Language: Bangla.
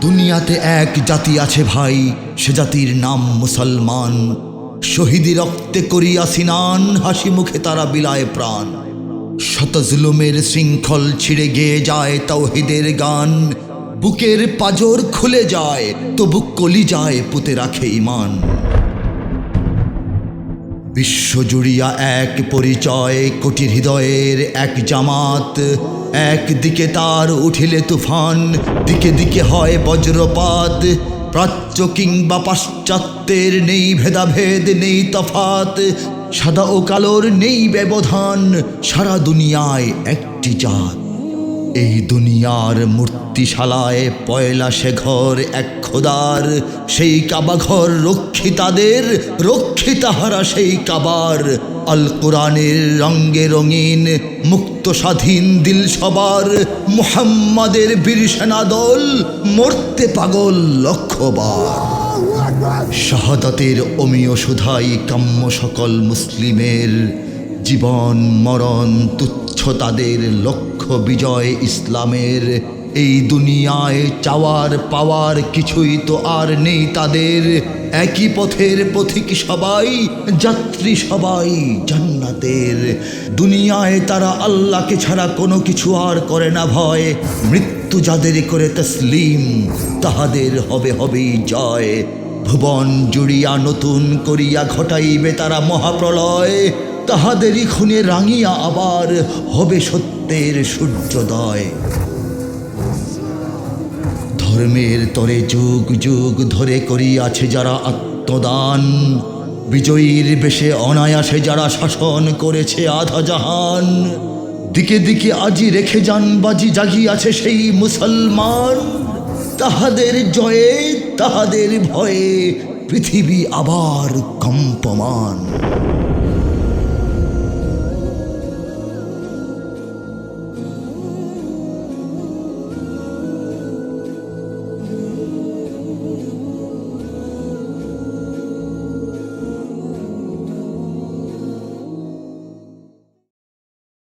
দুনিয়াতে এক জাতি আছে ভাই, সে জাতির নাম মুসলমান। শহীদি রক্তে করিয়া সিনান, হাসি মুখে তারা বিলায় প্রাণ। শত জুলুমের শৃঙ্খল ছিঁড়ে গেয়ে যায় তাওহীদের গান। বুকের পাজর খুলে যায়, তবু কলিজায় পুঁতে রাখে ঈমান। বিশ্বজুড়িয়া এক পরিচয়, কোটি হৃদয়ের এক জামাত। একদিকে তার উঠিলে তুফান, দিকে দিকে হয় বজ্রপাত। প্রাচ্য কিংবা পাশ্চাত্যের নেই ভেদাভেদ, নেই তফাত। সাদা ও কালোর নেই ব্যবধান, সারা দুনিয়ায় একটি জাত। এই দুনিয়ার মূর্তিশালায় পয়লা সে ঘর এক খোদার। সেই কাবা ঘর রক্ষী তাদের, রক্ষী তাহারা সেই কাবার। আল কোরআনের রঙ্গে রঙিন, মুক্ত স্বাধীন দিল সবার। মুহাম্মাদের বীর সেনাদল, মরতে পাগল লক্ষবার। শাহাদাতের অমীয় সুধাই কাম্য সকল মুসলিমের। জীবন মরণ তুচ্ছ তাদের, লক্ষ্য বিজয় ইসলামের। এই দুনিয়ায় চাওয়ার পাওয়ার কিছুই তো আর নেই তাদের। একই পথের পথিক সবাই, যাত্রী সবাই জান্নাতের। দুনিয়ায় তারা আল্লাহকে ছাড়া কোনো কিছু আর করে না ভয়। মৃত্যু যাদের করে তসলিম, তাহাদের হবে হবেই জয়। ভুবন জুড়িয়া নতুন করিয়া ঘটাইবে তারা মহাপ্রলয়। তাহাদেরই খুনে রাঙিয়া আবার হবে সত্যের সূর্যোদয়। ধর্মের তরে যুগ যুগ ধরে করিয়াছে যারা আত্মদান। বিজয়ীর বেশে অনায়াসে যারা শাসন করেছে আধা জাহান। দিকে দিকে আজি রেখে যান বাজি জাগিয়াছে সেই মুসলমান। তাহাদের জয়ে তাহাদের ভয়ে পৃথিবী আবার কম্পমান।